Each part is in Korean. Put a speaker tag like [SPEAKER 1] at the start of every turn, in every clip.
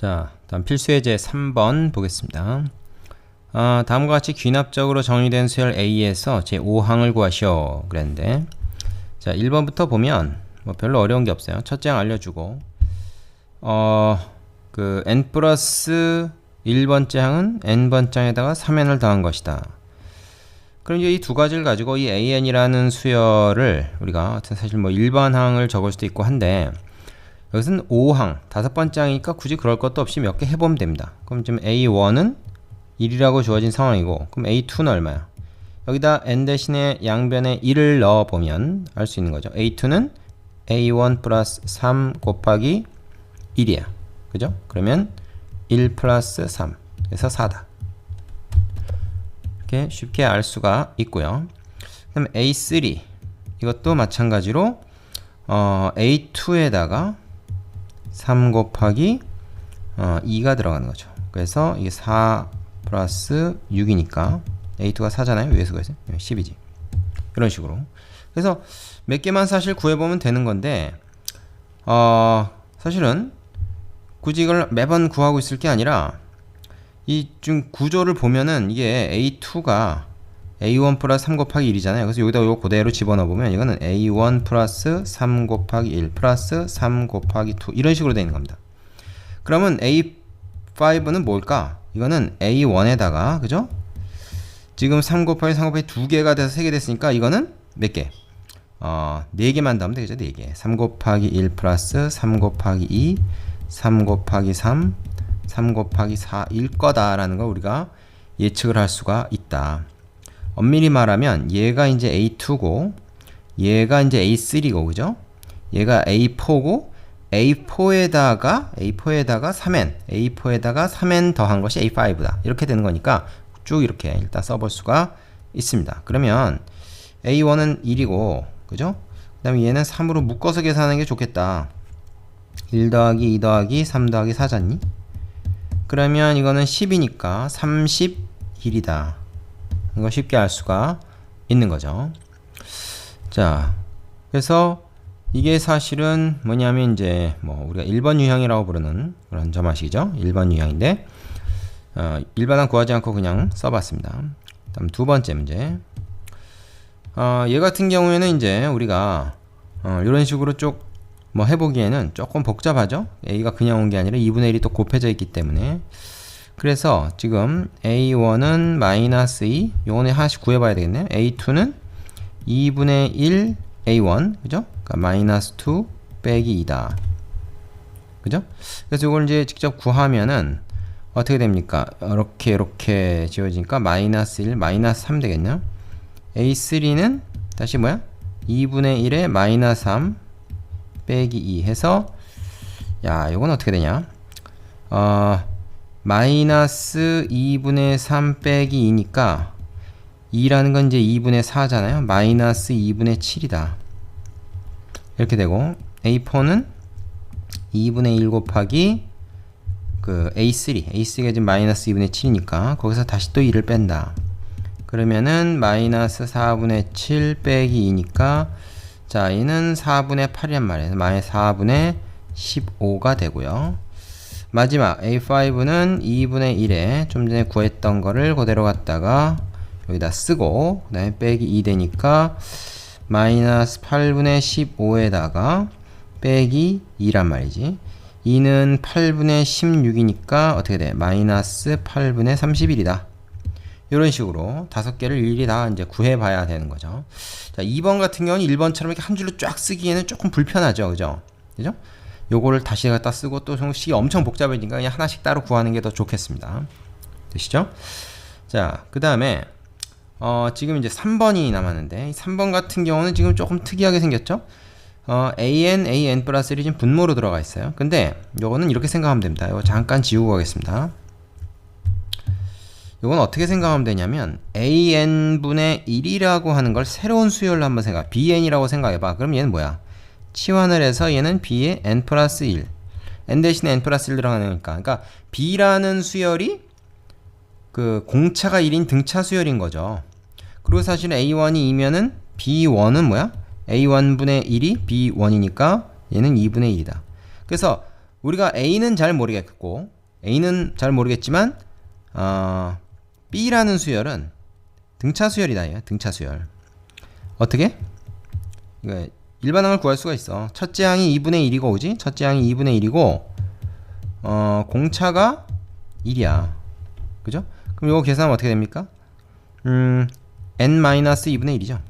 [SPEAKER 1] 자, 다음 필수예제 3번 보겠습니다. 다음과 같이 귀납적으로 정의된 수열 A에서 제5항을 구하시오 그랬는데, 자 1번부터 보면 뭐 별로 어려운 게 없어요. 첫째 항 알려주고, 그 n 플러스 1번째 항은 n번째에다가 3n을 더한 것이다. 그럼 이제 이 두 가지를 가지고 이 an이라는 수열을 우리가 사실 뭐 일반 항을 적을 수도 있고 한데, 여기서는 5항, 다섯 번째 항이니까 굳이 그럴 것도 없이 몇 개 해보면 됩니다. 그럼 지금 A1은 1이라고 주어진 상황이고, 그럼 A2는 얼마야? 여기다 n 대신에 양변에 1을 넣어보면 알 수 있는 거죠. A2는 A1 플러스 3 곱하기 1이야. 그죠? 그러면 1 플러스 3. 그래서 4다. 이렇게 쉽게 알 수가 있고요. 그다음 A3. 이것도 마찬가지로 A2에다가 3 곱하기 2가 들어가는 거죠. 그래서 이게 4 플러스 6이니까 A2가 4잖아요. 위에서 그래서 10이지. 이런 식으로. 그래서 몇 개만 사실 구해보면 되는 건데, 사실은 굳이 이걸 매번 구하고 있을 게 아니라, 이 좀 구조를 보면은 이게 A2가 A1 플러스 3 곱하기 1이잖아요. 그래서 여기다 이거 그대로 집어넣어 보면 이거는 A1 플러스 3 곱하기 1 플러스 3 곱하기 2 이런 식으로 되어 있는 겁니다. 그러면 A5는 뭘까? 이거는 A1에다가, 그죠? 지금 3 곱하기 3 곱하기 2개가 돼서 3개 됐으니까 이거는 몇 개? 4개만 더하면 되겠죠? 4개. 3 곱하기 1 플러스 3 곱하기 2 3 곱하기 3 3 곱하기 4일 거다라는 걸 우리가 예측을 할 수가 있다. 엄밀히 말하면 얘가 이제 A2고 얘가 이제 A3고, 그죠? 얘가 A4고 A4에다가 3n 더한 것이 A5다. 이렇게 되는 거니까 쭉 이렇게 일단 써볼 수가 있습니다. 그러면 A1은 1이고, 그죠? 그 다음에 얘는 3으로 묶어서 계산하는 게 좋겠다. 1 더하기 2 더하기 3 더하기 4잖니? 그러면 이거는 10이니까 31이다. 이거 쉽게 알 수가 있는 거죠. 자, 그래서 이게 사실은 뭐냐면 이제 뭐 우리가 1번 유형이라고 부르는 그런 점화식이죠. 1번 유형인데, 일반항 구하지 않고 그냥 써봤습니다. 다음 두 번째 문제. 얘 같은 경우에는 이제 우리가 이런 식으로 쭉 뭐 해보기에는 조금 복잡하죠. A가 그냥 온 게 아니라 2분의 1이 또 곱해져 있기 때문에. 그래서 지금 A1은 마이너스 2, 요거는 하나씩 구해봐야 되겠네요. A2는 2분의 1 A1, 그죠? 그러니까 마이너스 2 빼기 2다. 그죠? 그래서 이걸 이제 직접 구하면은 어떻게 됩니까? 이렇게 지워지니까 마이너스 1, 마이너스 3 되겠네요. A3는 다시 뭐야? 2분의 1에 마이너스 3 빼기 2 해서, 야, 이건 어떻게 되냐? 마이너스 2분의 3 빼기 2니까 2라는 건 이제 2분의 4잖아요. 마이너스 2분의 7이다. 이렇게 되고, A4는 2분의 1 곱하기 그 A3가 지금 마이너스 2분의 7이니까 거기서 다시 또 2를 뺀다. 그러면은 마이너스 4분의 7 빼기 2니까, 자, 얘는 4분의 8이란 말이에요. 마이너스 4분의 15가 되고요. 마지막 A5는 2분의 1에 좀 전에 구했던 거를 그대로 갖다가 여기다 쓰고, 그 다음에 빼기 2 되니까 마이너스 8분의 15에다가 빼기 2란 말이지. 2는 8분의 16이니까 어떻게 돼? 마이너스 8분의 31이다. 이런 식으로 5개를 일일이 다 이제 구해봐야 되는 거죠. 자, 2번 같은 경우는 1번처럼 이렇게 한 줄로 쫙 쓰기에는 조금 불편하죠. 그죠? 그죠? 요거를 다시 갖다 쓰고 또 식이 엄청 복잡해지니까 그냥 하나씩 따로 구하는 게 더 좋겠습니다. 되시죠? 자, 그 다음에 지금 이제 3번이 남았는데, 3번 같은 경우는 지금 조금 특이하게 생겼죠? an 플러스 1이 지금 분모로 들어가 있어요. 근데 요거는 이렇게 생각하면 됩니다. 이거 잠깐 지우고 가겠습니다. 이건 어떻게 생각하면 되냐면, an분의 1이라고 하는 걸 새로운 수열로 한번 bn이라고 생각해봐. 그럼 얘는 뭐야? 치환을 해서 얘는 b의 n 플러스 1, n 대신에 n 플러스 1 들어가니까, 그러니까 b라는 수열이 그 공차가 1인 등차 수열인 거죠. 그리고 사실 a1이 2면은 b1은 뭐야? a1분의 1이 b1이니까 얘는 2분의 1이다. 그래서 우리가 A는 잘 모르겠고 B라는 수열은 등차 수열이다. 등차 수열. 어떻게? 일반항을 구할 수가 있어. 첫째 항이 2분의 1이고, 그지? 첫째 항이 2분의 1이고, 공차가 1이야. 그죠? 그럼 이거 계산하면 어떻게 됩니까? n-2분의 1이죠.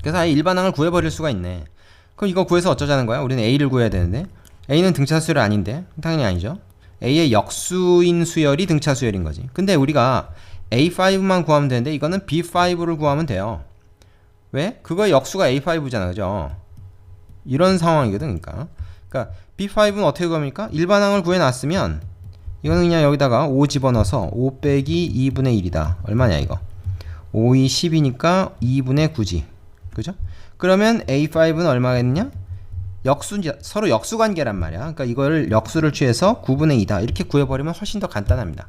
[SPEAKER 1] 그래서 아예 일반항을 구해버릴 수가 있네. 그럼 이거 구해서 어쩌자는 거야? 우리는 A를 구해야 되는데, A는 등차 수열이 아닌데, 당연히 아니죠. A의 역수인 수열이 등차 수열인 거지. 근데 우리가 A5만 구하면 되는데, 이거는 B5를 구하면 돼요. 왜? 그거의 역수가 A5잖아, 그죠? 이런 상황이거든, 그러니까 B5는 어떻게 구합니까? 일반항을 구해놨으면 이거는 그냥 여기다가 5 집어넣어서 5 빼기 2분의 1이다. 얼마냐 이거? 5, 2, 10이니까 2분의 9지. 그죠? 그러면 A5는 얼마겠느냐? 서로 역수관계란 말이야. 그러니까 이거를 역수를 취해서 9분의 2다. 이렇게 구해버리면 훨씬 더 간단합니다.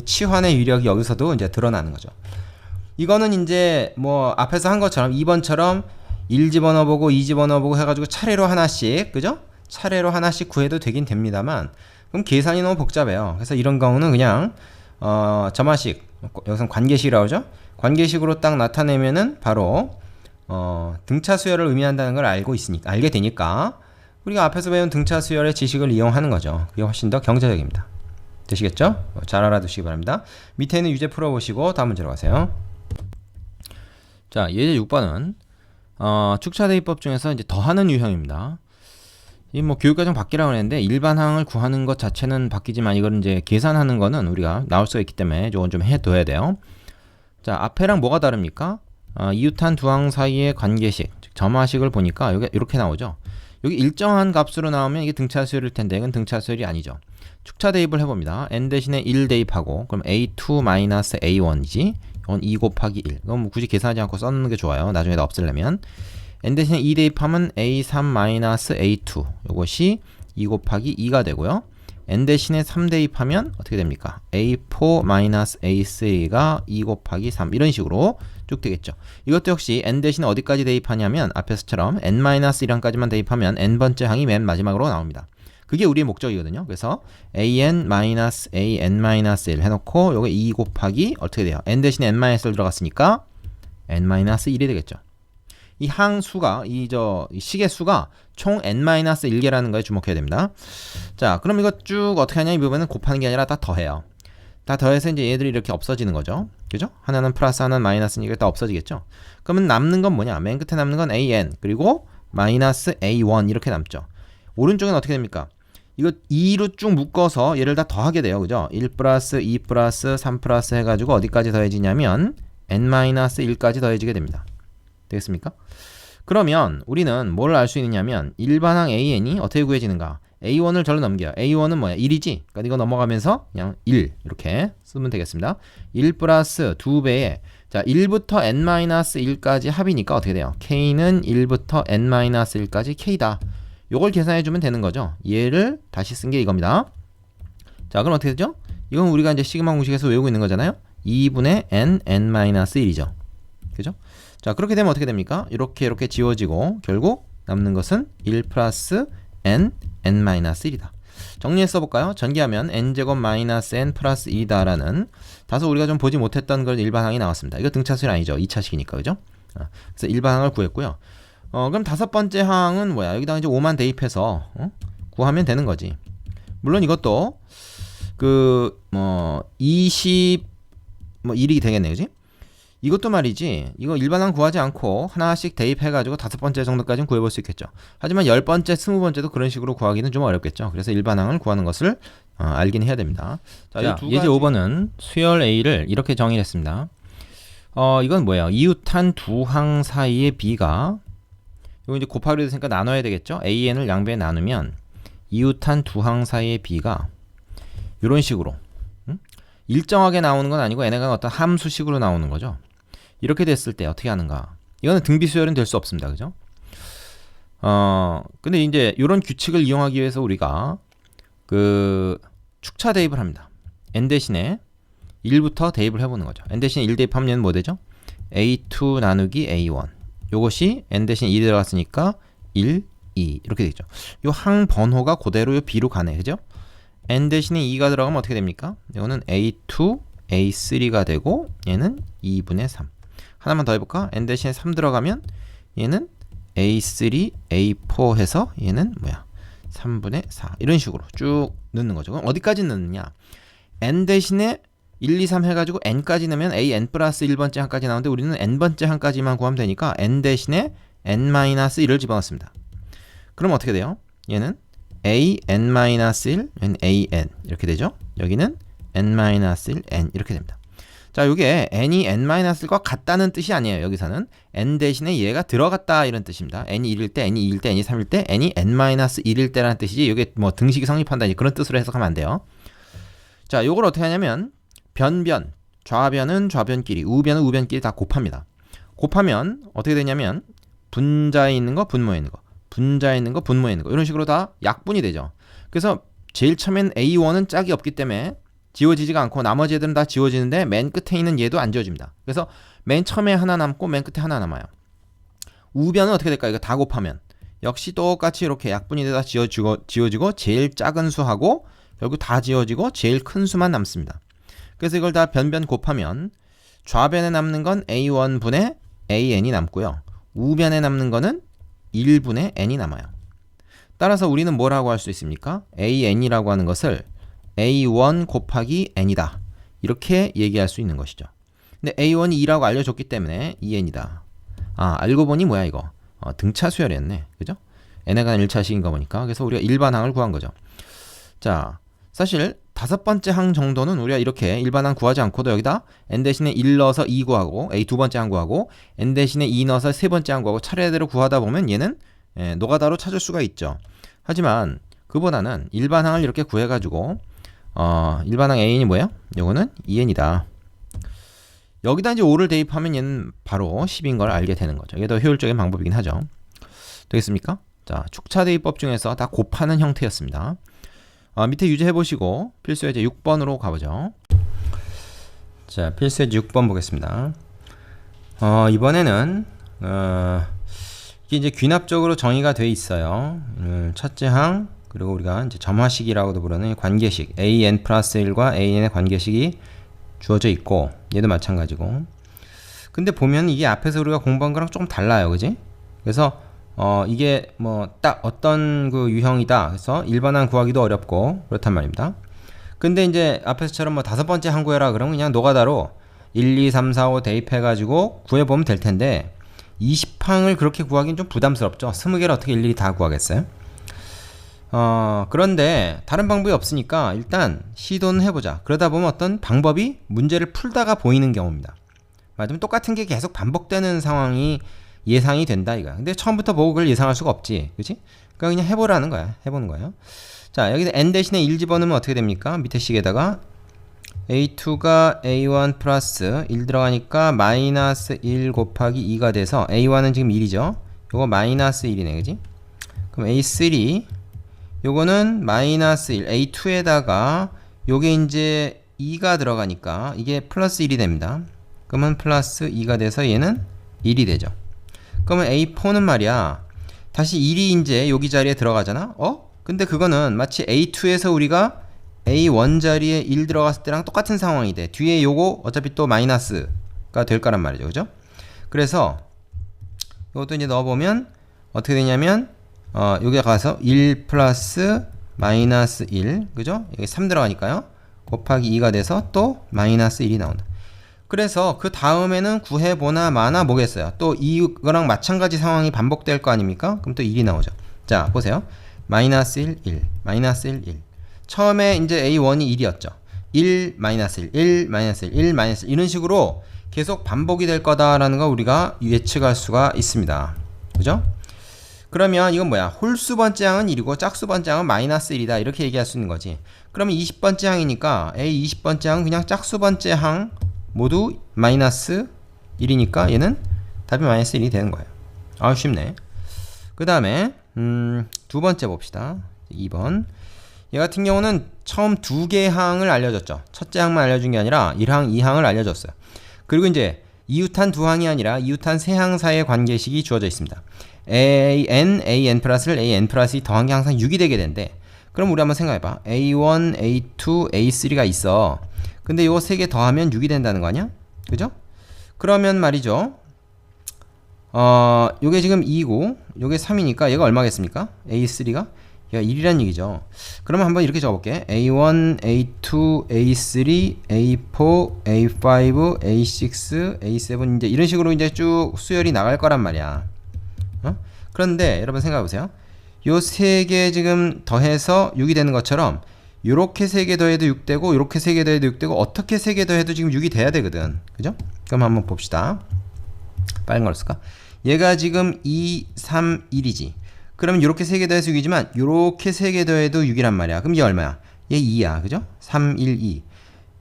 [SPEAKER 1] 치환의 위력이 여기서도 이제 드러나는 거죠. 이거는 이제 뭐 앞에서 한 것처럼 2번처럼 1 집어넣어보고 2 집어넣어보고 해가지고 차례로 하나씩, 그죠? 차례로 하나씩 구해도 되긴 됩니다만, 그럼 계산이 너무 복잡해요. 그래서 이런 경우는 그냥 점화식, 여기서는 관계식이라고 하죠. 관계식으로 딱 나타내면은 바로 등차 수열을 의미한다는 걸 알게 되니까 우리가 앞에서 배운 등차 수열의 지식을 이용하는 거죠. 그게 훨씬 더 경제적입니다. 되시겠죠? 잘 알아두시기 바랍니다. 밑에 있는 유제 풀어보시고 다음 문제로 가세요. 자, 예제 6번은 축차대입법 중에서 이제 더하는 유형입니다. 이 뭐 교육과정 바뀌라고 했는데 일반항을 구하는 것 자체는 바뀌지만 이걸 이제 계산하는 거는 우리가 나올 수가 있기 때문에 이건 좀 해둬야 돼요. 자, 앞에랑 뭐가 다릅니까? 이웃한 두 항 사이의 관계식, 즉 점화식을 보니까 여기 이렇게 나오죠. 여기 일정한 값으로 나오면 이게 등차 수열일 텐데 이건 등차 수열이 아니죠. 축차 대입을 해봅니다. n 대신에 1 대입하고 그럼 a2-a1이지. 이건 2 곱하기 1. 그럼 뭐 굳이 계산하지 않고 써놓는 게 좋아요. 나중에다 없애려면. n 대신에 2 대입하면 a3-a2. 이것이 2 곱하기 2가 되고요. n 대신에 3 대입하면 어떻게 됩니까? a4-a3가 2 곱하기 3. 이런 식으로 쭉 되겠죠. 이것도 역시 n 대신에 어디까지 대입하냐면 앞에서처럼 n-1항까지만 대입하면 n번째 항이 맨 마지막으로 나옵니다. 그게 우리의 목적이거든요. 그래서 an-an-1 해놓고 요게 2 곱하기 어떻게 돼요? n 대신에 n-1 들어갔으니까 n-1이 되겠죠. 이 항수가 이 식의 수가 총 n-1개라는 거에 주목해야 됩니다. 자, 그럼 이거 쭉 어떻게 하냐? 이 부분은 곱하는 게 아니라 다 더해요. 다 더해서 이제 얘들이 이렇게 없어지는 거죠. 그죠? 하나는 플러스 하나는 마이너스니까 다 없어지겠죠. 그러면 남는 건 뭐냐? 맨 끝에 남는 건 an 그리고 마이너스 a1 이렇게 남죠. 오른쪽은 어떻게 됩니까? 이거 2로 쭉 묶어서 얘를 다 더하게 돼요. 그죠? 1 플러스 2 플러스 3 플러스 해가지고 어디까지 더해지냐면 n-1까지 더해지게 됩니다. 되겠습니까? 그러면 우리는 뭘 알 수 있느냐면 일반항 an이 어떻게 구해지는가? a1을 절로 넘겨요. a1은 뭐야? 1이지? 그러니까 이거 넘어가면서 그냥 1 이렇게 쓰면 되겠습니다. 1 플러스 2배에 자 1부터 n-1까지 합이니까 어떻게 돼요? k는 1부터 n-1까지 k다. 요걸 계산해주면 되는 거죠. 얘를 다시 쓴 게 이겁니다. 자, 그럼 어떻게 되죠? 이건 우리가 이제 시그마 공식에서 외우고 있는 거잖아요. 2분의 n-1이죠. 그죠? 자, 그렇게 되면 어떻게 됩니까? 이렇게 지워지고 결국 남는 것은 1 플러스 n-1이다. 정리해서 볼까요? 전개하면 n제곱 마이너스 n 플러스 2다라는 다소 우리가 좀 보지 못했던 걸 일반항이 나왔습니다. 이거 등차수열 아니죠? 2차식이니까, 그죠? 그래서 일반항을 구했고요. 그럼 다섯 번째 항은 뭐야? 여기다가 이제 5만 대입해서 구하면 되는 거지. 물론 이것도 20 1이 되겠네, 그지? 이것도 말이지. 이거 일반항 구하지 않고 하나씩 대입해가지고 다섯 번째 정도까지는 구해볼 수 있겠죠. 하지만 10번째, 20번째도 그런 식으로 구하기는 좀 어렵겠죠. 그래서 일반항을 구하는 것을 알긴 해야 됩니다. 자, 예제 5번은 수열 A를 이렇게 정의를 했습니다. 이건 뭐예요? 이웃한 두 항 사이의 B가 이거 이제 곱하기로 됐으니까 나눠야 되겠죠? AN을 양배에 나누면 이웃한 두 항 사이의 B가 이런 식으로 일정하게 나오는 건 아니고 얘네가 어떤 함수식으로 나오는 거죠. 이렇게 됐을 때 어떻게 하는가? 이거는 등비수열은 될 수 없습니다. 그죠? 근데 이제 이런 규칙을 이용하기 위해서 우리가 축차 대입을 합니다. n 대신에 1부터 대입을 해보는 거죠. n 대신에 1 대입하면 얘는 뭐 되죠? a2 나누기 a1. 요것이 n 대신 1이 들어갔으니까 1, 2 이렇게 되죠. 요 항 번호가 그대로 요 B로 가네. 그죠? N 대신에 2가 들어가면 어떻게 됩니까? 이거는 A2, A3가 되고 얘는 2분의 3. 하나만 더 해볼까? N 대신에 3 들어가면 얘는 A3, A4 해서 얘는 뭐야? 3분의 4 이런 식으로 쭉 넣는 거죠. 그럼 어디까지 넣느냐? N 대신에 1, 2, 3 해가지고 N까지 넣으면 AN 플러스 1번째 항까지 나오는데 우리는 N번째 항까지만 구하면 되니까 N 대신에 N-1을 집어넣습니다. 그럼 어떻게 돼요? 얘는 AN-1, 얘는 AN 이렇게 되죠. 여기는 N-1, N 이렇게 됩니다. 자, 이게 N이 N-1과 같다는 뜻이 아니에요. 여기서는 N 대신에 얘가 들어갔다 이런 뜻입니다. N이 1일 때, N이 2일 때, N이 3일 때, N이 N-1일 때라는 뜻이지 이게 뭐 등식이 성립한다 그런 뜻으로 해석하면 안 돼요. 자, 요걸 어떻게 하냐면 변변, 좌변은 좌변끼리, 우변은 우변끼리 다 곱합니다. 곱하면 어떻게 되냐면 분자에 있는 거, 분모에 있는 거, 분자에 있는 거, 분모에 있는 거 이런 식으로 다 약분이 되죠. 그래서 제일 처음엔 A1은 짝이 없기 때문에 지워지지가 않고 나머지 애들은 다 지워지는데 맨 끝에 있는 얘도 안 지워집니다. 그래서 맨 처음에 하나 남고 맨 끝에 하나 남아요. 우변은 어떻게 될까요? 이거 다 곱하면 역시 똑같이 이렇게 약분이 되다 지워지고 제일 작은 수하고 결국 다 지워지고 제일 큰 수만 남습니다. 그래서 이걸 다 변변 곱하면 좌변에 남는 건 A1분의 AN이 남고요. 우변에 남는 거는 1분의 N이 남아요. 따라서 우리는 뭐라고 할 수 있습니까? AN이라고 하는 것을 A1 곱하기 N이다. 이렇게 얘기할 수 있는 것이죠. 근데 A1이 2라고 알려줬기 때문에 2N이다. 아, 알고 보니 뭐야 이거? 등차 수열이었네. 그죠? N에 관한 1차식인 거 보니까. 그래서 우리가 일반항을 구한 거죠. 자, 사실 5번째 항 정도는 우리가 이렇게 일반항 구하지 않고도 여기다 N 대신에 1 넣어서 2 구하고 A 2번째 항 구하고 N 대신에 2 넣어서 3번째 항 구하고 차례대로 구하다 보면 얘는 노가다로 찾을 수가 있죠. 하지만 그보다는 일반항을 이렇게 구해가지고 일반항 An이 뭐예요? 요거는 2N이다. 여기다 이제 5를 대입하면 얘는 바로 10인 걸 알게 되는 거죠. 이게 더 효율적인 방법이긴 하죠. 되겠습니까? 자, 축차 대입법 중에서 다 곱하는 형태였습니다. 밑에 유지해 보시고 필수예제 6번으로 가보죠. 자, 필수예제 6번 보겠습니다. 이번에는 이게 이제 귀납적으로 정의가 돼 있어요. 첫째 항 그리고 우리가 이제 점화식이라고도 부르는 관계식 AN 플러스 1과 AN의 관계식이 주어져 있고 얘도 마찬가지고. 근데 보면 이게 앞에서 우리가 공부한 거랑 조금 달라요, 그지? 그래서 이게 뭐 딱 어떤 그 유형이다. 그래서 일반항 구하기도 어렵고 그렇단 말입니다. 근데 이제 앞에서처럼 뭐 5번째 항 구해라 그러면 그냥 노가다로 1, 2, 3, 4, 5 대입해가지고 구해보면 될 텐데 20항을 그렇게 구하기는 좀 부담스럽죠. 20개를 어떻게 일일이 다 구하겠어요? 그런데 다른 방법이 없으니까 일단 시도는 해보자. 그러다 보면 어떤 방법이 문제를 풀다가 보이는 경우입니다. 말하자면 똑같은 게 계속 반복되는 상황이 예상이 된다 이거야. 근데 처음부터 보고 그걸 예상할 수가 없지, 그치? 그러니까 그냥 해보라는 거야. 해보는 거예요. 자, 여기서 n 대신에 1 집어넣으면 어떻게 됩니까? 밑에 식에다가 a2가 a1 플러스 1 들어가니까 마이너스 1 곱하기 2가 돼서 a1은 지금 1이죠. 요거 마이너스 1이네, 그지? 그럼 a3 요거는 마이너스 1, a2에다가 요게 이제 2가 들어가니까 이게 플러스 1이 됩니다. 그러면 플러스 2가 돼서 얘는 1이 되죠. 그러면 A4는 말이야 다시 1이 이제 여기 자리에 들어가잖아. 근데 그거는 마치 A2에서 우리가 A1 자리에 1 들어갔을 때랑 똑같은 상황이 돼. 뒤에 요거 어차피 또 마이너스가 될 거란 말이죠. 그죠? 그래서 이것도 이제 넣어보면 어떻게 되냐면 여기에 가서 1 플러스 마이너스 1 그죠? 여기 3 들어가니까요. 곱하기 2가 돼서 또 마이너스 1이 나온다. 그래서 그 다음에는 구해보나 마나 뭐겠어요. 또 이거랑 마찬가지 상황이 반복될 거 아닙니까? 그럼 또 1이 나오죠. 자, 보세요. 마이너스 1, 1, 마이너스 1, 1. 처음에 이제 A1이 1이었죠. 1, 마이너스 1, 1, 마이너스 1, 1, 마이너스 1 이런 식으로 계속 반복이 될 거다라는 거 우리가 예측할 수가 있습니다. 그죠? 그러면 이건 뭐야? 홀수 번째 항은 1이고 짝수 번째 항은 마이너스 1이다. 이렇게 얘기할 수 있는 거지. 그러면 20번째 항이니까 A 20번째 항은 그냥 짝수 번째 항 모두 마이너스 1이니까 얘는 답이 마이너스 1이 되는 거예요. 쉽네. 그 다음에 두 번째 봅시다. 2번. 얘 같은 경우는 처음 2개의 항을 알려줬죠. 첫째 항만 알려준 게 아니라 1항, 2항을 알려줬어요. 그리고 이제 이웃한 2항이 아니라 이웃한 3항 사이의 관계식이 주어져 있습니다. an 플러스를 an 플러스 2 더한 게 항상 6이 되게 된대. 그럼 우리 한번 생각해봐. a1, a2, a3가 있어. 근데 요거 3개 더하면 6이 된다는 거 아니야? 그죠? 그러면 말이죠. 요게 지금 2고 요게 3이니까 얘가 얼마겠습니까? a3가? 얘가 1이란 얘기죠. 그러면 한번 이렇게 적어볼게. a1, a2, a3, a4, a5, a6, a7 이제 이런 식으로 이제 쭉 수열이 나갈 거란 말이야. 그런데 여러분 생각해보세요. 요 3개 지금 더해서 6이 되는 것처럼 요렇게 3개 더해도 6 되고 요렇게 3개 더해도 6 되고 어떻게 3개 더해도 지금 6이 돼야 되거든. 그죠? 그럼 한번 봅시다. 빨간 걸 쓸까? 얘가 지금 2, 3, 1이지. 그러면 요렇게 3개 더해서 6이지만 요렇게 3개 더해도 6이란 말이야. 그럼 얘 얼마야? 얘 2야. 그죠? 3, 1, 2.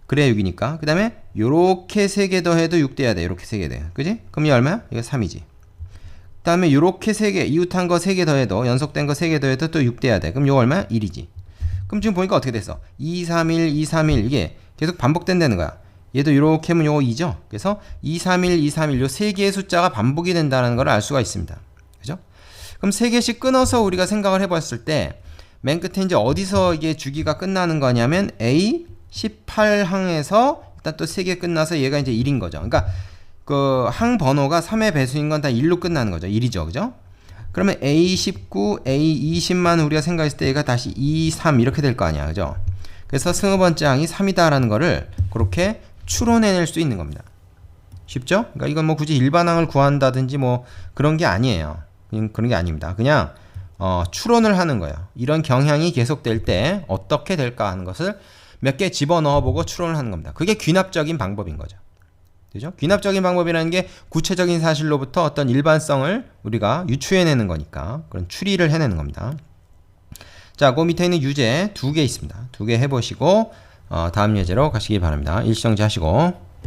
[SPEAKER 1] 그래야 6이니까. 그 다음에 요렇게 3개 더해도 6 돼야 돼. 요렇게 3개 돼. 그지? 그럼 얘 얼마야? 얘가 3이지. 그 다음에 요렇게 3개, 이웃한 거 3개 더해도 연속된 거 3개 더해도 또 6 돼야 돼. 그럼 요거 얼마야? 1이지. 그럼 지금 보니까 어떻게 됐어? 2, 3, 1, 2, 3, 1 이게 계속 반복된다는 거야. 얘도 요렇게 하면 요거 2죠. 그래서 2, 3, 1, 2, 3, 1 요 3개의 숫자가 반복이 된다는 걸 알 수가 있습니다. 그죠? 그럼 3개씩 끊어서 우리가 생각을 해봤을 때 맨 끝에 이제 어디서 이게 주기가 끝나는 거냐면 A 18항에서 일단 또 3개 끝나서 얘가 이제 1인 거죠. 그러니까 그 항 번호가 3의 배수인 건 다 1로 끝나는 거죠. 1이죠. 그죠? 그러면 A19, A20만 우리가 생각했을 때 얘가 다시 2, 3 이렇게 될 거 아니야. 그죠? 그래서 20번째 항이 3이다라는 거를 그렇게 추론해낼 수 있는 겁니다. 쉽죠? 그러니까 이건 뭐 굳이 일반항을 구한다든지 뭐 그런 게 아니에요. 그런 게 아닙니다. 그냥 추론을 하는 거예요. 이런 경향이 계속될 때 어떻게 될까 하는 것을 몇 개 집어넣어보고 추론을 하는 겁니다. 그게 귀납적인 방법인 거죠. 그죠? 귀납적인 방법이라는 게 구체적인 사실로부터 어떤 일반성을 우리가 유추해내는 거니까 그런 추리를 해내는 겁니다. 자, 그 밑에 있는 유제 2개 있습니다. 2개 해보시고 다음 예제로 가시기 바랍니다. 일시정지 하시고